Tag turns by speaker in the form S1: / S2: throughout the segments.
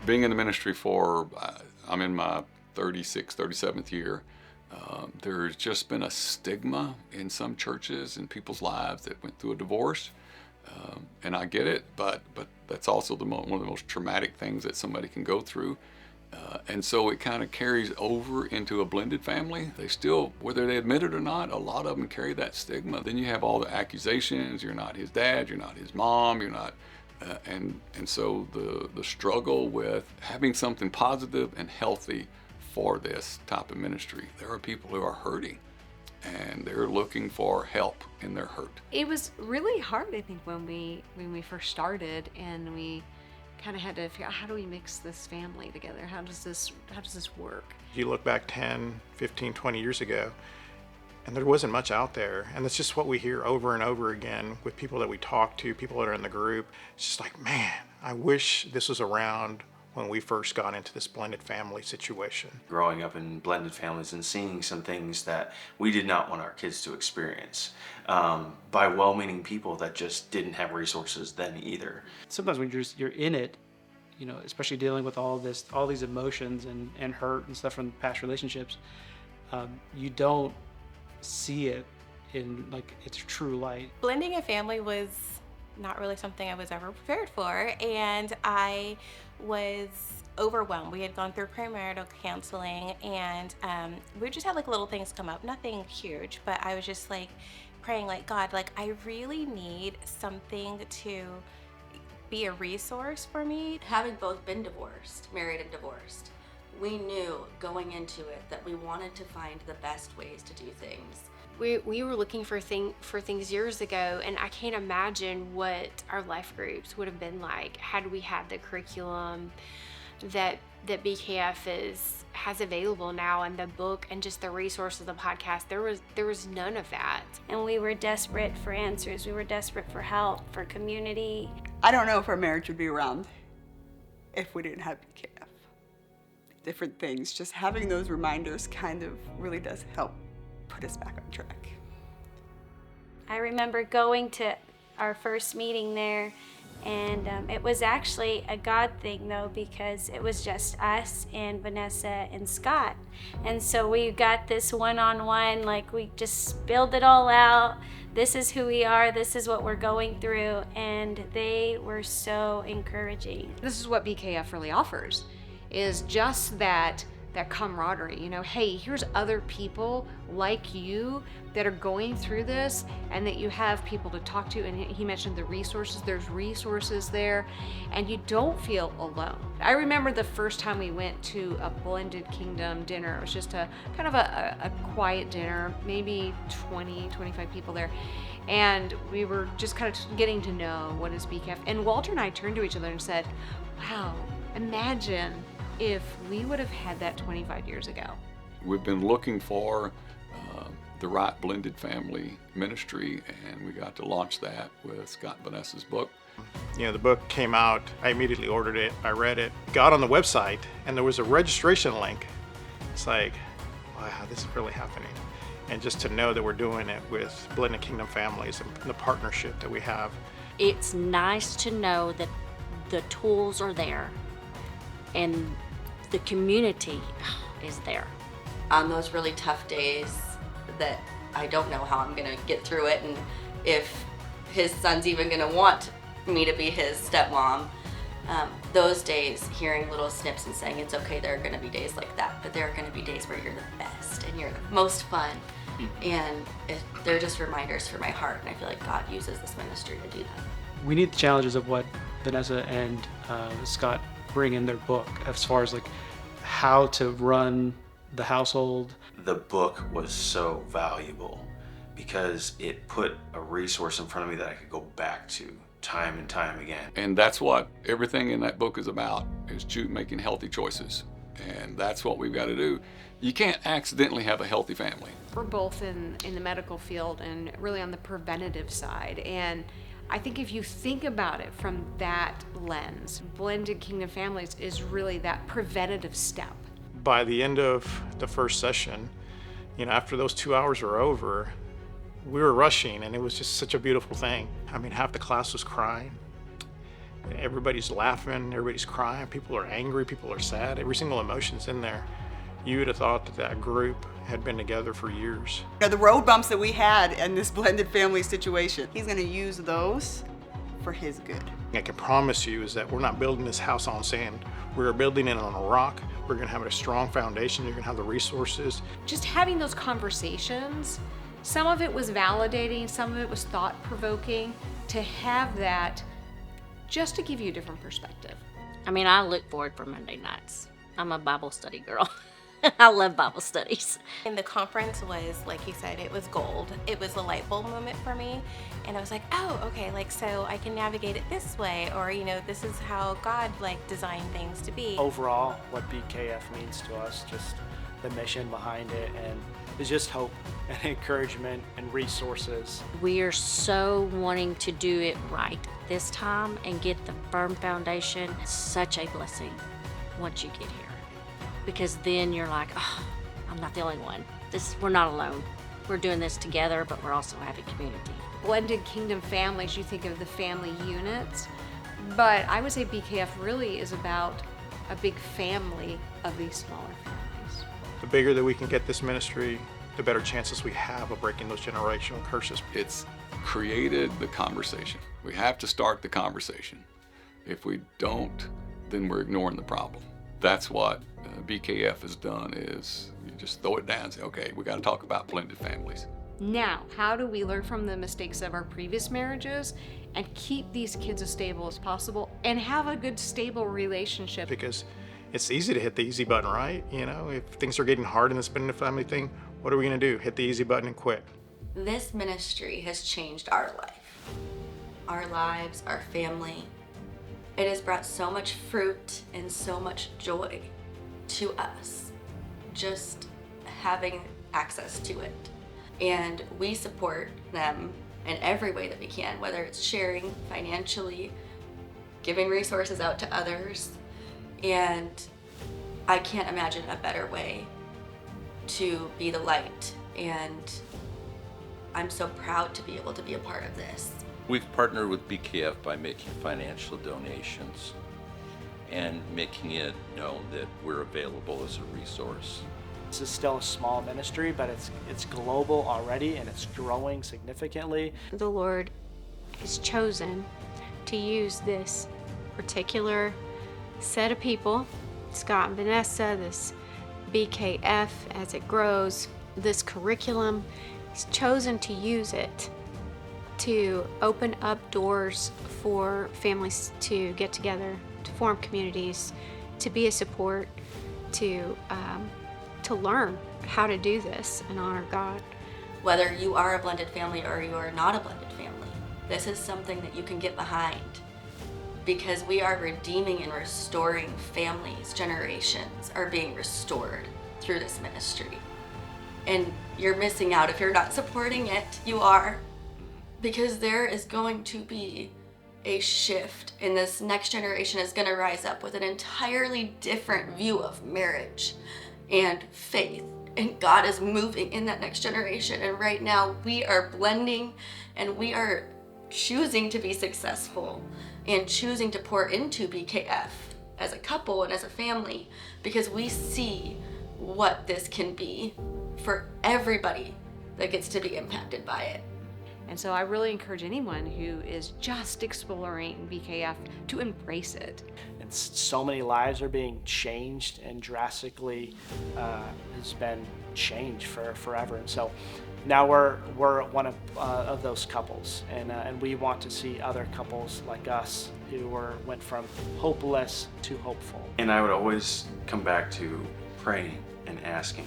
S1: Being in the ministry for, I'm in my 36th, 37th year, there's just been a stigma in some churches and people's lives that went through a divorce. And I get it, but that's also one of the most traumatic things that somebody can go through. And so it kind of carries over into a blended family. They still, whether they admit it or not, a lot of them carry that stigma. Then you have all the accusations, you're not his dad, you're not his mom, you're not, and so the struggle with having something positive and healthy for this type of ministry. There are people who are hurting and they're looking for help in their hurt.
S2: It was really hard, I think, when we first started, and we kind of had to figure out, how do we mix this family together? How does this work?
S3: You look back 10, 15, 20 years ago, and there wasn't much out there. And it's just what we hear over and over again with people that we talk to, people that are in the group. It's just like, man, I wish this was around when we first got into this blended family situation.
S4: Growing up in blended families and seeing some things that we did not want our kids to experience by well-meaning people that just didn't have resources then either.
S5: Sometimes when you're in it, you know, especially dealing with all these emotions and hurt and stuff from past relationships, you don't see it in like its true light.
S6: Blending a family was not really something I was ever prepared for, and I was overwhelmed. We had gone through premarital counseling, and we just had like little things come up, nothing huge, but I was just like praying, like, God, like I really need something to be a resource for me.
S7: Having both been divorced, married and divorced, we knew going into it that we wanted to find the best ways to do things.
S2: We were looking for things years ago, and I can't imagine what our life groups would have been like had we had the curriculum that BKF has available now, and the book and just the resources of the podcast. There was none of that.
S8: And we were desperate for answers. We were desperate for help, for community.
S9: I don't know if our marriage would be around if we didn't have BKF. Different things, just having those reminders kind of really does help put us back on track.
S8: I remember going to our first meeting there, and it was actually a God thing though, because it was just us and Vanessa and Scott. And so we got this one-on-one, like we just spilled it all out. This is who we are, this is what we're going through, and they were so encouraging.
S2: This is what BKF really offers, is just that camaraderie. You know, hey, here's other people like you that are going through this, and that you have people to talk to. And he mentioned the resources. There's resources there, and you don't feel alone. I remember the first time we went to a Blended Kingdom dinner. It was just a kind of a quiet dinner, maybe 20, 25 people there. And we were just kind of getting to know what is BKF. And Walter and I turned to each other and said, wow, imagine if we would have had that 25 years ago.
S1: We've been looking for the right blended family ministry, and we got to launch that with Scott and Vanessa's book.
S3: You know, the book came out, I immediately ordered it, I read it, got on the website, and there was a registration link. It's like, wow, this is really happening. And just to know that we're doing it with Blended Kingdom Families and the partnership that we have.
S7: It's nice to know that the tools are there and the community is there. On those really tough days that I don't know how I'm gonna get through it, and if his son's even gonna want me to be his stepmom, those days, hearing little snips and saying it's okay, there are gonna be days like that, but there are gonna be days where you're the best and you're the most fun. And they're just reminders for my heart, and I feel like God uses this ministry to do that.
S5: We need the challenges of what Vanessa and Scott bring in their book, as far as like how to run the household.
S4: The book was so valuable because it put a resource in front of me that I could go back to time and time again.
S1: And that's what everything in that book is about, is making healthy choices. And that's what we've got to do. You can't accidentally have a healthy family.
S2: We're both in the medical field and really on the preventative side. And I think if you think about it from that lens, Blended Kingdom Families is really that preventative step.
S3: By the end of the first session, you know, after those 2 hours were over, we were rushing, and it was just such a beautiful thing. I mean, half the class was crying. Everybody's laughing, everybody's crying, people are angry, people are sad. Every single emotion's in there. You would have thought that that group had been together for years.
S9: The road bumps that we had in this blended family situation, he's going to use those for his good.
S3: I can promise you is that we're not building this house on sand. We're building it on a rock. We're going to have a strong foundation. You're going to have the resources.
S2: Just having those conversations, some of it was validating, some of it was thought-provoking, to have that just to give you a different perspective.
S7: I mean, I look forward for Monday nights. I'm a Bible study girl. I love Bible studies.
S6: And the conference was, like you said, it was gold. It was a light bulb moment for me. And I was like, oh, okay, like, so I can navigate it this way, or, you know, this is how God, like, designed things to be.
S5: Overall, what BKF means to us, just the mission behind it, and is just hope and encouragement and resources.
S7: We are so wanting to do it right this time and get the firm foundation. It's such a blessing once you get here. Because then you're like, oh, I'm not the only one. We're not alone. We're doing this together, but we're also having community.
S2: Blended kingdom families, you think of the family units, but I would say BKF really is about a big family of these smaller families.
S3: The bigger that we can get this ministry, the better chances we have of breaking those generational curses.
S1: It's created the conversation. We have to start the conversation. If we don't, then we're ignoring the problem. That's what BKF has done, is you just throw it down and say, okay, we got to talk about blended families.
S2: Now, how do we learn from the mistakes of our previous marriages and keep these kids as stable as possible and have a good, stable relationship?
S3: Because it's easy to hit the easy button, right? You know, if things are getting hard in this blended family thing, what are we going to do? Hit the easy button and quit.
S10: This ministry has changed our life, our lives, our family. It has brought so much fruit and so much joy to us, just having access to it. And we support them in every way that we can, whether it's sharing financially, giving resources out to others. And I can't imagine a better way to be the light. And I'm so proud to be able to be a part of this.
S11: We've partnered with BKF by making financial donations and making it known that we're available as a resource.
S5: This is still a small ministry, but it's global already, and it's growing significantly.
S8: The Lord has chosen to use this particular set of people, Scott and Vanessa, this BKF as it grows, this curriculum. He's chosen to use it to open up doors for families to get together, to form communities, to be a support, to learn how to do this and honor God.
S10: Whether you are a blended family or you are not a blended family, this is something that you can get behind, because we are redeeming and restoring families. Generations are being restored through this ministry. And you're missing out if you're not supporting it. You are. Because there is going to be a shift, and this next generation is going to rise up with an entirely different view of marriage and faith. And God is moving in that next generation. And right now we are blending, and we are choosing to be successful and choosing to pour into BKF as a couple and as a family, because we see what this can be for everybody that gets to be impacted by it.
S2: And so I really encourage anyone who is just exploring BKF to embrace it.
S5: And so many lives are being changed, and drastically has been changed for forever. And so now we're one of those couples, and we want to see other couples like us who went from hopeless to hopeful.
S4: And I would always come back to praying and asking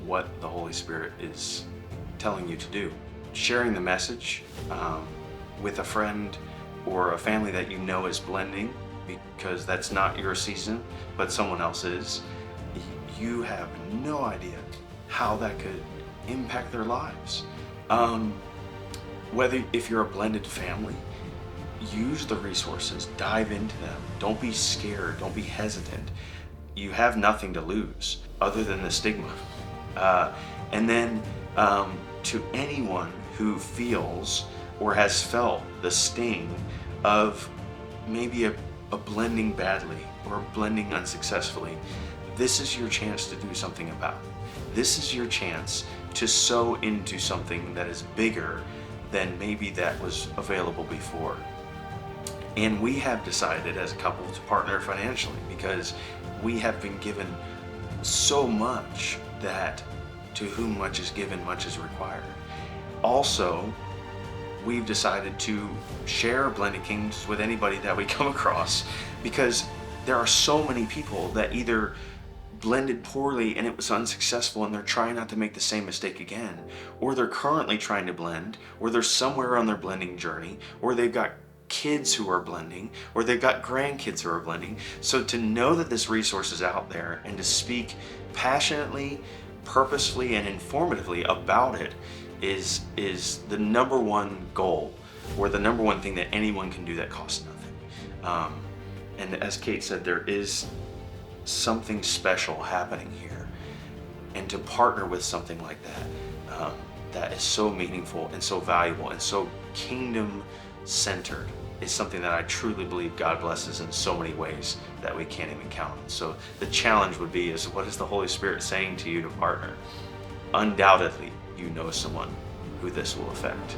S4: what the Holy Spirit is telling you to do. Sharing the message with a friend or a family that you know is blending, because that's not your season, but someone else's. You have no idea how that could impact their lives. Whether if you're a blended family, use the resources, dive into them. Don't be scared, don't be hesitant. You have nothing to lose other than the stigma. And then to anyone who feels or has felt the sting of maybe a blending badly or blending unsuccessfully, this is your chance to do something about it. This is your chance to sow into something that is bigger than maybe that was available before. And we have decided as a couple to partner financially because we have been given so much that to whom much is given, much is required. Also, we've decided to share Blended Kingdoms with anybody that we come across because there are so many people that either blended poorly and it was unsuccessful and they're trying not to make the same mistake again, or they're currently trying to blend, or they're somewhere on their blending journey, or they've got kids who are blending, or they've got grandkids who are blending. So to know that this resource is out there and to speak passionately, purposefully, and informatively about it is the number one goal, or the number one thing that anyone can do that costs nothing. And as Kate said, there is something special happening here, and to partner with something like that, that is so meaningful and so valuable and so kingdom centered, is something that I truly believe God blesses in so many ways that we can't even count. So the challenge would be is, what is the Holy Spirit saying to you to partner? Undoubtedly, you know someone who this will affect.